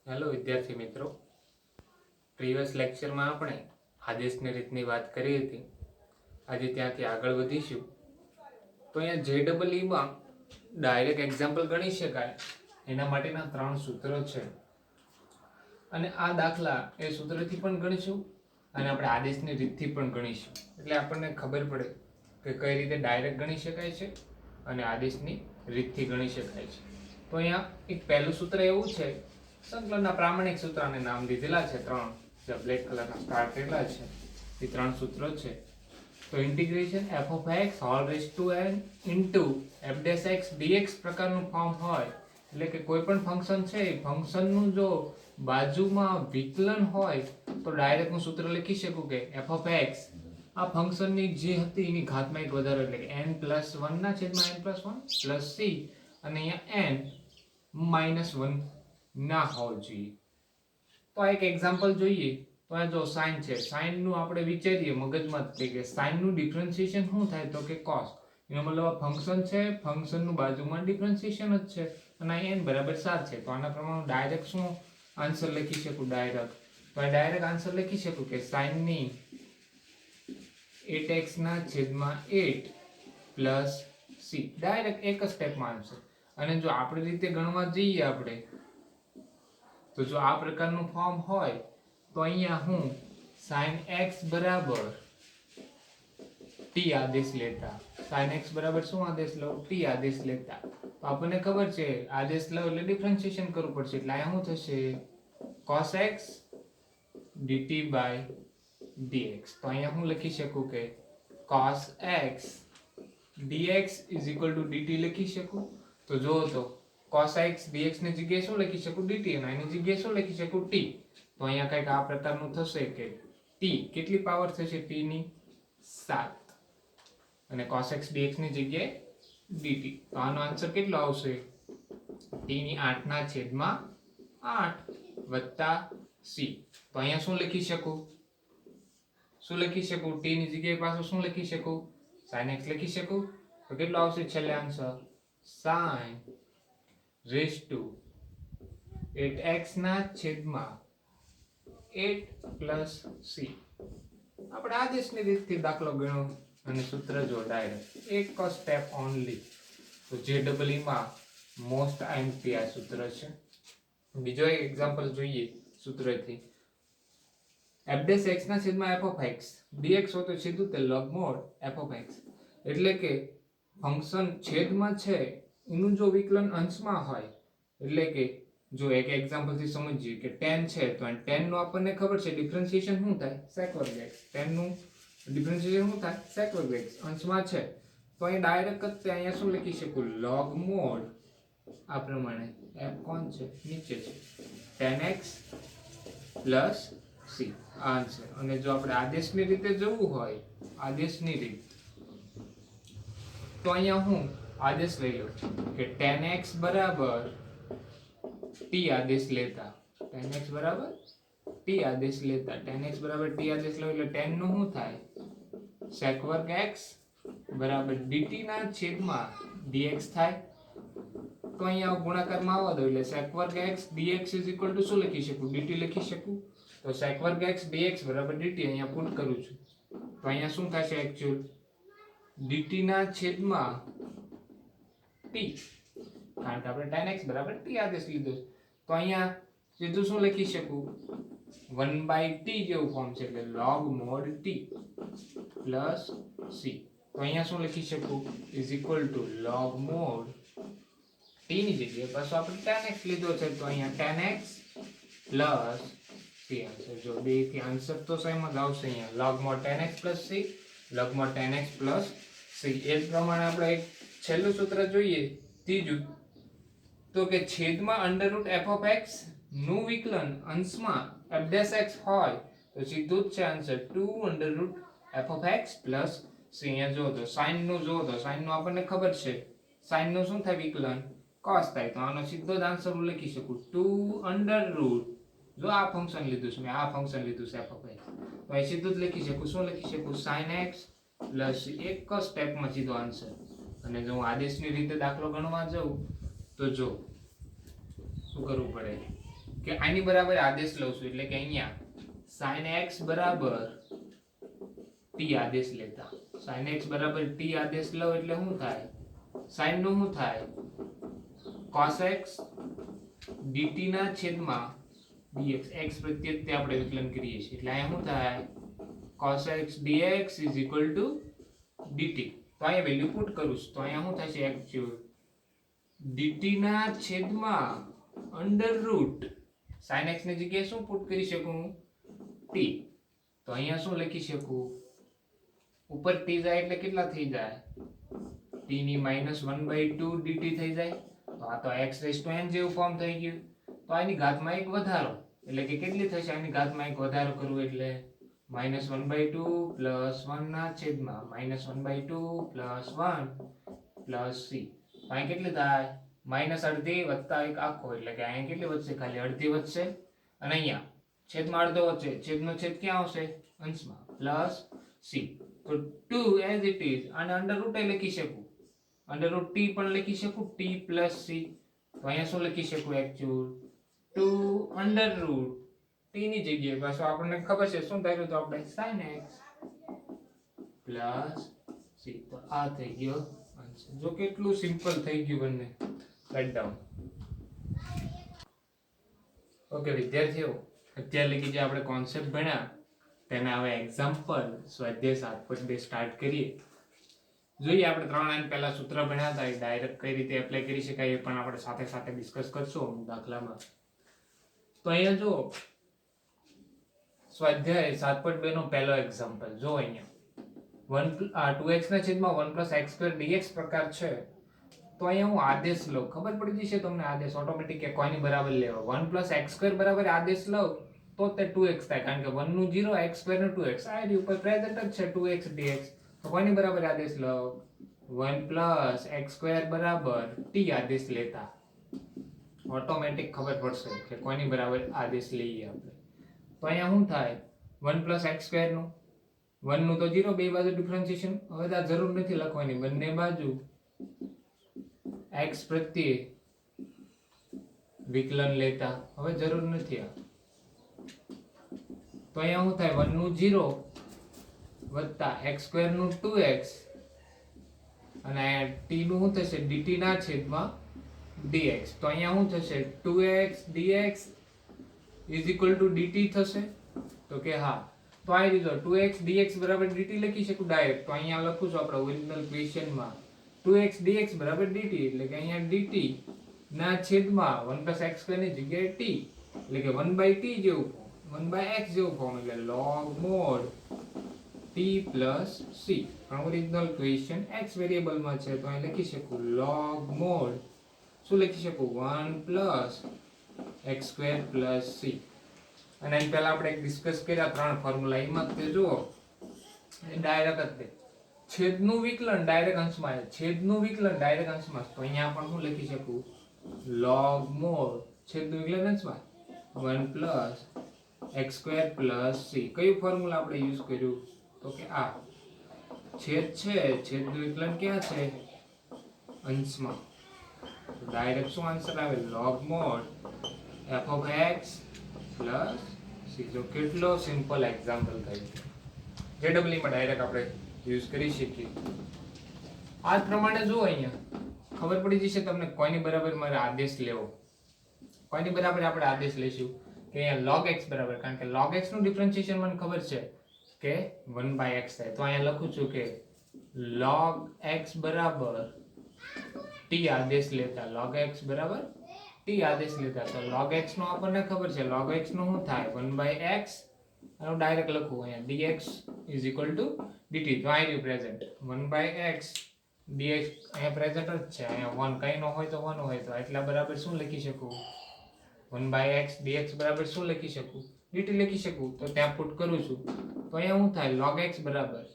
Hello વિદ્યાર્થી મિત્રો, previous લેક્ચરમાં આપણે આદેશની રીતની વાત કરી હતી. આજે ત્યાંથી આગળ વધીશું. તો અહીંયા JEEમાં ડાયરેક્ટ એક્ઝામ્પલ ગણી શકાય એના માટેના 3 સૂત્રો છે અને આ દાખલા એ સૂત્રથી પણ ગણીશું અને આપણે આદેશની રીતથી પણ ગણીશું. એટલે આપણને ખબર પડે કે કઈ રીતે ડાયરેક્ટ ગણી શકાય છે અને આદેશની રીતથી ગણી શકાય છે. તો અહીંયા એક પહેલું સૂત્ર એવું છે, સંકલનના પ્રામાણિક સૂત્રને નામ દીધેલા છે 3, જે બ્લેક કલરના સ્ટાર કરેલા છે. એ 3 સૂત્રો છે. તો integration f(x)(n) into f' dx પ્રકારનું ફોર્મ હોય, એટલે કે કોઈ પણ ફંક્શન છે એ ફંક્શનનું જો બાજુમાં વિકલન હોય તો ડાયરેક્ટ હું સૂત્ર લખી શકું કે f(x) આ ફંક્શનની જે હતી એની ઘાતમાં એક વધારો, એટલે કે n+1 ના છેદમાં n+1 પ્લસ c, અને અહીંયા n-1 ના હોવો જોઈએ. તો આ એક એક્ઝામ્પલ જોઈએ. તો આ જો સાઇન છે, સાઇન નું આપણે વિચારીએ મગજમાં કે સાઇન નું ડિફરન્શિએશન શું થાય, તો કે cos. એનો મતલબ આ ફંક્શન છે, ફંક્શન નું બાજુમાં ડિફરન્શિએશન જ છે અને આ n બરાબર 7 છે. તો આના પ્રમાણે ડાયરેક્ટ શું આન્સર લખી શકું? ડાયરેક્ટ તો આ ડાયરેક્ટ આન્સર લખી શકું કે sin ની 8x ના છેદમાં 8 પ્લસ c. ડાયરેક્ટ એક જ સ્ટેપમાં આન્સર. અને જો આપણી રીતે ગણવા જઈએ આપણે, તો જો આ પ્રકારનું ફોર્મ હોય તો અહીંયા હું sin x બરાબર t આદેશ લેતા, sin x બરાબર શું આદેશ લઉં? t આદેશ લેતા. તો આપણને ખબર છે આદેશ લઉં એટલે ડિફરન્શિએશન કરવું પડશે. એટલે અહીંયા શું થશે? cos x dt by dx. તો અહીંયા હું લખી શકું કે cos x dx is equal to dt લખી શકું. તો જો તો cos x dx ની જગ્યાએ શું લખી શકું? dt, અને એની જગ્યાએ શું લખી શકું? t. તો અહીંયા કંઈક આ પ્રકારનું થશે કે t કેટલી પાવર થશે? t ની 7, અને cos x dx ની જગ્યાએ dt. તો આનો આન્સર કેટલો આવશે? t ની 8 ના છેદમાં 8 વત્તા c. તો અહીંયા શું લખી શકું? શું લખી શકું? t ની જગ્યાએ પાછું શું લખી શકું? sin x લખી શકું. તો કેટલો આવશે છેલ્લે answer? sin raised to 8x ના છેદમાં 8 પ્લસ c. આપણે આદેશની રીતથી દાખલો ગણો અને સૂત્ર જો ડાયરેક્ટ એક સ્ટેપ ઓનલી. તો JEEમાં મોસ્ટ આઈએમપી આ સૂત્ર છે. બીજો એક એક્ઝામ્પલ જોઈએ સૂત્રથી. f' ના છેદમાં f(x) dx હોય તો સીધું તે logmod f(x). એટલે કે ફંક્શન છેદમાં છે એનું જો વિકલન અંશમાં હોય, એટલે કે જો એક એક્ઝામ્પલ થી સમજીએ કે tan છે, તો tan નું આપણને ખબર છે ડિફરન્શિએશન શું થાય? sec2x. tan નું ડિફરન્શિએશન શું થાય? sec2x. અંશમાં છે તો અહીં ડાયરેક્ટ જ અહીંયા શું લખી શકું? logmod આ પ્રમાણે f કોણ છે? નીચે છે tan x plus c answer. અને જો આપણે આદેશની રીતે જવું હોય, આદેશની રીત, તો અહીંયા હું આદેશ લઈ લઉં કે tan x બરાબર t આદેશ લેતા, tan x બરાબર t આદેશ લેતા, tan x બરાબર t આદેશ લો એટલે tan નું શું થાય? sec2x બરાબર dt ના છેદમાં dx થાય. તો અહીંયા ગુણાકારમાં આવવા દો એટલે sec2x dx is equal to શું લખી શકું? dt લખી શકું. તો sec2x dx બરાબર dt અહીંયા પુટ કરું છું. તો અહીંયા શું થશે એક્ચ્યુઅલ? dt ના છેદમાં t, કારણ કે આપણે tan x બરાબર t આદેશ લીધો છે. તો અહીંયા સીધું શું લખી શકું? 1/t જેવું ફોર્મ છે, એટલે logmod t plus c. તો અહીંયા શું લખી શકું? is equal to logmod t ની જગ્યાએ પાછો આપણે tan x લીધો છે, તો અહીંયા tan x plus c answer. જો બે થી આન્સર તો સેમ જ આવશે. અહીંયા logmod tan x plus c, logmod tan x plus c. એ પ્રમાણે આપણે એક છેલ્લું સૂત્ર જોઈએ, ત્રીજું. તો કે છેદમાં અંડરરૂટ f(x) નું વિકલન અંશમાં f' હોય તો સીધું જ છે આન્સર 2 √f(x) plus c. અહીંયા જો તો sin નું જો તો sin નું આપણને ખબર છે, sin નું શું થાય? વિકલન cos થાય. તો આનો સીધો જ આન્સર હું લખી શકું 2 √ જો આ ફંક્શન લીધું છે, મેં આ ફંક્શન લીધું છે f(x), તો અહીં સીધું જ લખી શકું. શું લખી શકું? sin x plus એક જ સ્ટેપમાં સીધો આન્સર. અને જો હું આદેશની રીતે દાખલો ગણવા જાઉં તો જો શું કરવું પડે? કે આની બરાબર આદેશ લઉં છું એટલે કે અહીંયા sin x બરાબર t આદેશ લેતા sin x બરાબર t આદેશ લઉં એટલે શું થાય sin નું શું થાય cos x dt ના છેદમાં dx x પ્રત્યે તે આપણે વિકલન કરીએ છીએ એટલે અહીંયા શું થાય cos x dx dt તો અહીંયા વેલ્યુ પુટ કરું છું તો અહીંયા શું થશે એક્ચ્યુઅલ dt ના છેદમાં અંડર રૂટ sin x ની જગ્યાએ શું પુટ કરી શકું t તો અહીંયા શું લખી શકું ઉપર t જાય એટલે કેટલા થઈ જાય t ની -1/2 dt થઈ જાય તો આ તો x raised to n જેવું ફોર્મ થઈ ગયું તો આની ઘાતમાં એક વધારો એટલે કે કેટલી થશે આની ઘાતમાં એક વધારો કરવું એટલે -1/2 + 1 ના છેદમાં -1/2 + 1 + c તો અહીં કેટલી થાય -અડધી વત્તા એક આખો એટલે કે અહીં કેટલી વધશે ખાલી અડધી વધશે અને અહીંયા છેદમાં અડધો વધશે છેદનો છેદ ક્યાં આવશે અંશમાં પ્લસ c તો 2 એઝ ઇટ ઇઝ અને અંડર રૂટ લખી શકું અંડર રૂટ t પણ લખી શકું t + c તો અહીંયા શું લખી શકું એક્ચ્યુઅલ 2 અંડર રૂટ t ની જગ્યાએ પાછું આપણને ખબર છે શું થાય તો આપણે sin x + c તો આ થઈ ગયો આન્સર જો કેટલું સિમ્પલ થઈ ગયું બંને રાઈટ ડાઉન ઓકે વિદ્યાર્થીઓ અત્યારે લગી જે આપણે કોન્સેપ્ટ ભણ્યા તેના હવે એક્ઝામ્પલ સ્વાધ્યાય 7.2 સ્ટાર્ટ કરીએ જોઈએ આપણે 3 લાઈન પહેલા સૂત્ર ભણ્યા હતા એ ડાયરેક્ટ કઈ રીતે એપ્લાય કરી શકાય એ પણ આપણે સાથે સાથે ડિસ્કસ કરશું દાખલામાં તો અહીંયા જો સ્વાધ્યાય 7.2 નો પહેલો એક્ઝામ્પલ જો અહીંયા 2x ના છેદમાં 1 + x² dx પ્રકાર છે તો અહીંયા હું આદેશ લઉં ખબર પડી જશે તમને આદેશ ઓટોમેટિક કે કોઈની બરાબર લેવો 1 + x² બરાબર આદેશ લઉં તો તે 2x થાય કારણ કે 1 નું 0 x² નું 2x આ રી ઉપર પ્રેઝન્ટ જ છે 2x dx તો કોઈની બરાબર આદેશ લઉં 1 + x² બરાબર t આદેશ લેતા ઓટોમેટિક ખબર પડશે કે કોઈની બરાબર આદેશ લઈએ આપણે તો અહીંયા શું થાય 1 + x² નું 1 નું તો 0 બે બાજુ ડિફરન્શિએશન હવે આ જરૂર નથી લખવાની બંને બાજુ x પ્રત્યે વિકલન લેતા હવે જરૂર નથી આ તો અહીંયા શું થાય 1 નું 0 વત્તા x² નું 2x અને t નું શું થશે dt ના છેદમાં dx તો અહીંયા શું થશે 2x dx dt થશે તો કે હા તો આ રીતે 2x dx dt લખી શકું ડાયરેક્ટ તો અહીંયા લખું છું આપણે ઓરિજિનલ ક્વેશ્ચનમાં 2x dx dt એટલે કે અહીંયા dt ના છેદમાં 1 + x² ની જગ્યાએ t એટલે કે 1/t જેવું 1/x જેવું ફોર્મ એટલે log mod t + c પણ ઓરિજિનલ ક્વેશ્ચન x વેરીએબલ માં છે તો અહીં લખી શકું log mod શું લખી શકું 1 + x² + c અને અહીં પહેલા આપણે ડિસ્કસ કર્યા ત્રણ ફોર્મ્યુલા એમાં તે જુઓ એ ડાયરેક્ટ જ છેદનું વિકલન ડાયરેક્ટ અંશમાં છે છેદનું વિકલન ડાયરેક્ટ અંશમાં તો અહીંયા પણ હું લખી શકું log mod છેદનું વિકલન અંશમાં 1 + x² + c કયું ફોર્મ્યુલા આપણે યુઝ કર્યું તો કે આ છેદ છે છેદનું વિકલન ક્યાં છે અંશમાં તો ડાયરેક્ટ શું આન્સર આવે log mod f of x + c જો કેટલો સિમ્પલ એક્ઝામ્પલ થાય JEE માં ડાયરેક્ટ આપણે યુઝ કરી શકીએ આ પ્રમાણે જો અહીંયા ખબર પડી જશે તમને કોઈની બરાબર મારે આદેશ લેવો કોઈની બરાબર આપણે આદેશ લઈશું કે અહીંયા log x બરાબર કારણ કે log x નું ડિફરન્શિએશન મને ખબર છે કે 1/x થાય તો અહીંયા લખું છું કે log x બરાબર t આદેશ લેતા log x બરાબર t આદેશ લેતા તો log x નો આપણને ખબર છે log x નું શું થાય 1/x અને ડાયરેક્ટ લખું અહીંયા dx dt તો આ રહ્યું પ્રેઝન્ટ 1/x dx અહીંયા પ્રેઝન્ટ જ છે અહીંયા 1 કઈ નો હોય તો 1 હોય તો એટલા બરાબર શું લખી શકું 1/x dx બરાબર શું લખી શકું dt લખી શકું તો ત્યાં પુટ કરું છું તો અહીંયા શું થાય log x બરાબર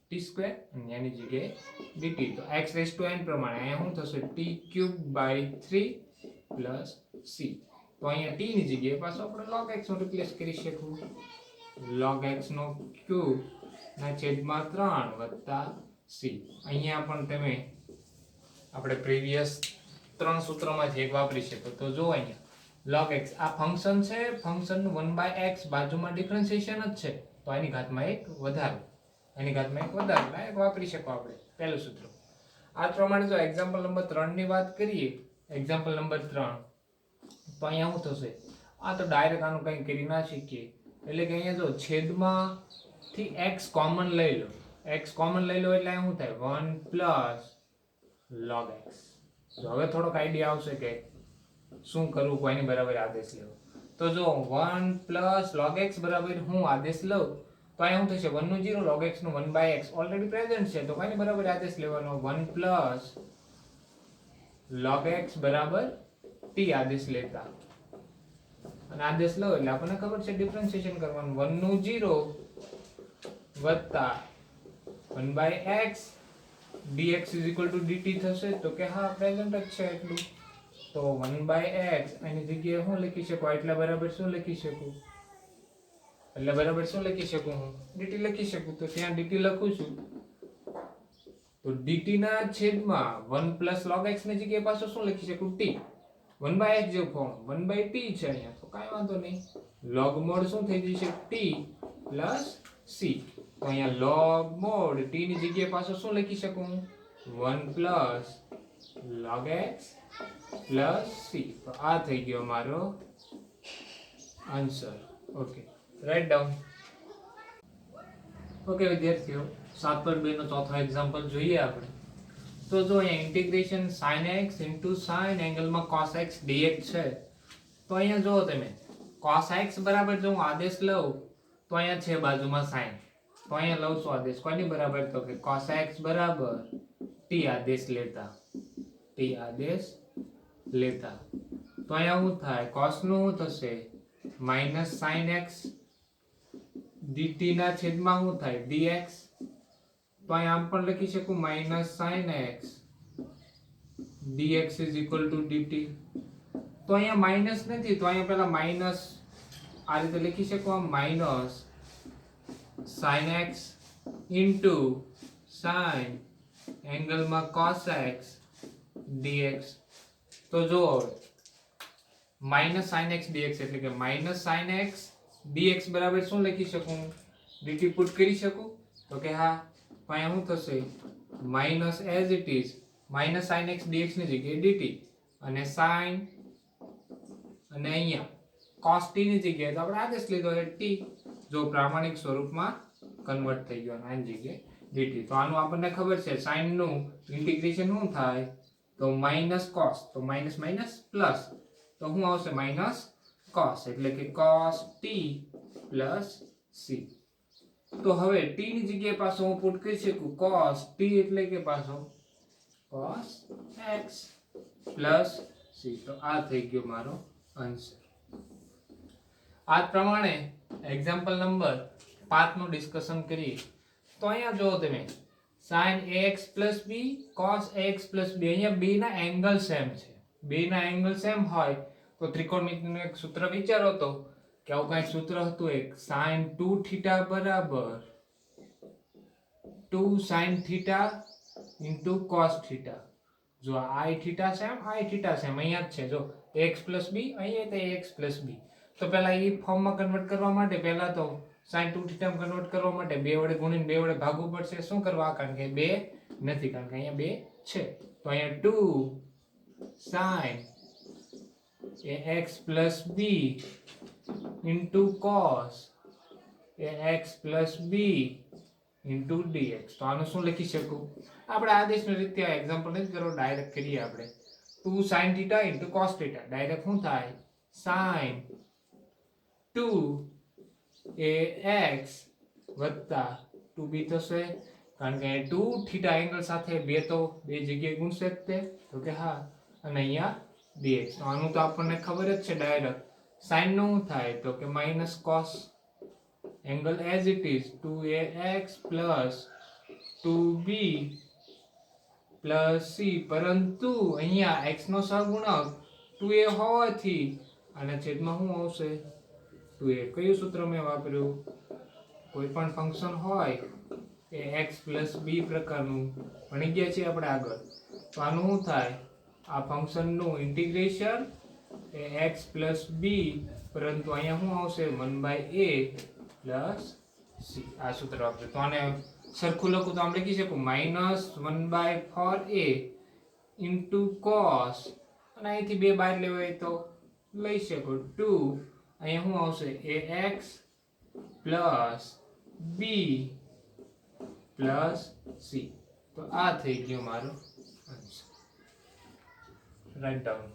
t² અને એની જગ્યાએ dt તો x raised to n પ્રમાણે અહીંયા શું થશે t³ / 3 + c તો અહીંયા t ની જગ્યાએ પાછો આપણે log x નો રિપ્લેસ કરી શકું log x નો ક્યુબ ના છેદમાં 3 + c અહીંયા પણ તમે આપણે પ્રીવિયસ ત્રણ સૂત્રોમાંથી એક વાપરી શકો તો જો અહીંયા log x આ ફંક્શન છે, ફંક્શનનું 1/x બાજુમાં ડિફરન્શિએશન જ છે, તો એની ઘાતમાં એક વધારો, એની ઘાતમાં એક વધારો લાયક વાપરી શકો આપણે પહેલું સૂત્ર. આ પ્રમાણે જો એક્ઝામ્પલ નંબર 3 ની વાત કરીએ, એક્ઝામ્પલ નંબર 3, તો અહીંયા શું થશે? આ તો ડાયરેક્ટ આનું કંઈ કરી ના શીખીએ, એટલે કે અહીંયા જો છેદમાં થી x કોમન લઈ લો, x કોમન લઈ લો એટલે શું થાય? 1 log x. તો હવે થોડોક આઈડિયા આવશે કે શું કરવું, કોઈની બરાબર આદેશ લેવો. તો જો 1 log x બરાબર હું આદેશ લઉં તો અહીંયા શું થશે? 1 નું 0, log x નું 1/x ઓલરેડી પ્રેઝન્ટ છે, તો કોઈની બરાબર આદેશ લેવાનો? 1 log x બરાબર t આદેશ લેતા, અને આદેશ લો એટલે આપણને ખબર છે ડિફરન્શિએશન કરવાનું. 1 નું 0 વત્તા 1/x dx dt થશે, તો કે હા પ્રેઝન્ટ જ છે એટલું. તો 1/x એની જગ્યાએ હું લખી શકું? એટલે બરાબર શું લખી શકું? એટલે બરાબર શું લખી શકું? હું dt લખી શકું, તો ત્યાં dt લખું છું. તો dt ના છેદમાં 1 log x ની જગ્યાએ પાછું શું લખી શકું? t. 1/x જેવું ફોર્મ 1/t છે અહીંયા, તો કાંઈ વાંધો નહીં. log mod શું થઈ જશે? t plus c. તો અહીંયા log mod t ની જગ્યાએ પાછું શું લખી શકું? 1 log x plus c. તો આ થઈ ગયો મારો answer. Okay, right down. Okay વિદ્યાર્થીઓ, 7/2 નો ચોથો એક્ઝામ્પલ જોઈએ આપણે. તો જો અહીંયા integration sin x sin એંગલમાં cos x dx છે, તો અહીંયા જો તમે cos x બરાબર જો હું આદેશ લઉં તો અહીંયા છે બાજુમાં sin, તો અહીંયા લઉં છું આદેશ કોની બરાબર? તો કે cos x બરાબર t આદેશ લેતા, t આદેશ લેતા. તો અહીંયા શું થાય? cos નું શું થશે? -sin x dt ના છેદમાં શું થાય? dx. તો અહીંયા આમ પણ લખી શકું -sin x dx dt. તો અહીંયા માઈનસ નથી, તો અહીંયા પહેલા માઈનસ આ રીતે લખી શકું, -sin x sin એંગલમાં cos x dx. તો જો -sin x dx એટલે કે -sin x dx બરાબર શું લખી શકું? dt પુટ કરી શકું? તો કે હા. તો અહીંયા શું થશે? Minus as it is -sin x dx ની જગ્યાએ dt, અને sin, અને અહીંયા cos t ની જગ્યાએ તો આપણે આદેશ લીધો છે t, જો પ્રામાણિક સ્વરૂપમાં કન્વર્ટ થઈ ગયો આની જગ્યાએ dt. તો આનું આપણને ખબર છે sin નું ઇન્ટિગ્રેશન શું થાય? તો માઇનસ cos, તો માઇનસ માઇનસ પ્લસ, તો શું આવશે? માઇનસ cos, એટલે કે cos t plus c. તો હવે t ની જગ્યાએ પાછો હું પુટ કરી શકું cos t એટલે કે પાછો cos x plus c. તો આ થઈ ગયો મારો આન્સર. આ પ્રમાણે એક્ઝામ્પલ નંબર 5 નું ડિસ્કશન કરીએ. તો અહીંયા જો તમે sin ax plus b cos ax plus b, અહીંયા બે ના એંગલ સેમ છે. બે ના એંગલ સેમ હોય તો ત્રિકોણમિતિનું એક સૂત્ર વિચારો તો કે આવું કઈ સૂત્ર હતું એક, sin 2 θ બરાબર 2 sin θ into cos θ. જો i θ સેમ અહીંયા જ છે. જો ax plus b અહીંયા તો ax plus b. તો પહેલા એ ફોર્મમાં કન્વર્ટ કરવા માટે પહેલા તો sin 2 θ માં કન્વર્ટ કરવા માટે 2 વડે ગુણીને 2 વડે ભાગવું પડશે. શું કરવા? કારણ કે 2 નથી, કારણ કે અહીંયા 2 છે. તો અહીંયા 2 sin ax plus b into cos ax plus b into dx. તો આનું શું લખી શકું? આપણે આદેશની રીતે આ એક્ઝામ્પલ નથી કરો, ડાયરેક્ટ કરીએ આપણે. 2 sin θ into cos θ, ડાયરેક્ટ શું થાય? sin 2 ax વત્તા 2b થશે, કારણ કે 2 θ એંગલ સાથે બે તો બે જગ્યાએ ગુણશે જ તે, તો કે હા. અને અહીંયા dx. તો આનું તો આપણને ખબર જ છે ડાયરેક્ટ. sin નું શું થાય? તો કે minus cos angle as it is 2ax plus 2b plus c, પરંતુ અહીંયા x નો સહગુણક 2a હોવાથી અને છેદમાં શું આવશે? 2a. કયું સૂત્ર મેં વાપર્યું? કોઈ પણ ફંક્શન હોય એ x plus b પ્રકારનું ભણી ગયા છીએ આપણે આગળ. તો આનું શું થાય? આ ફંક્શનનું ઇન્ટિગ્રેશન એ x પ્લસ બી, પરંતુ અહીંયા શું આવશે 1/a પ્લસ સી. આ સૂત્ર વાપરે તો આને સરખું લખું તો આમ લખી શકું -1/4a ઇન્ટુ cos, અને અહીંથી 2 બહાર લેવાય તો લઈ શકો 2. અહીંયા શું આવશે ax પ્લસ બી પ્લસ સી. તો આ થઈ ગયો મારો આન્સર. Right down.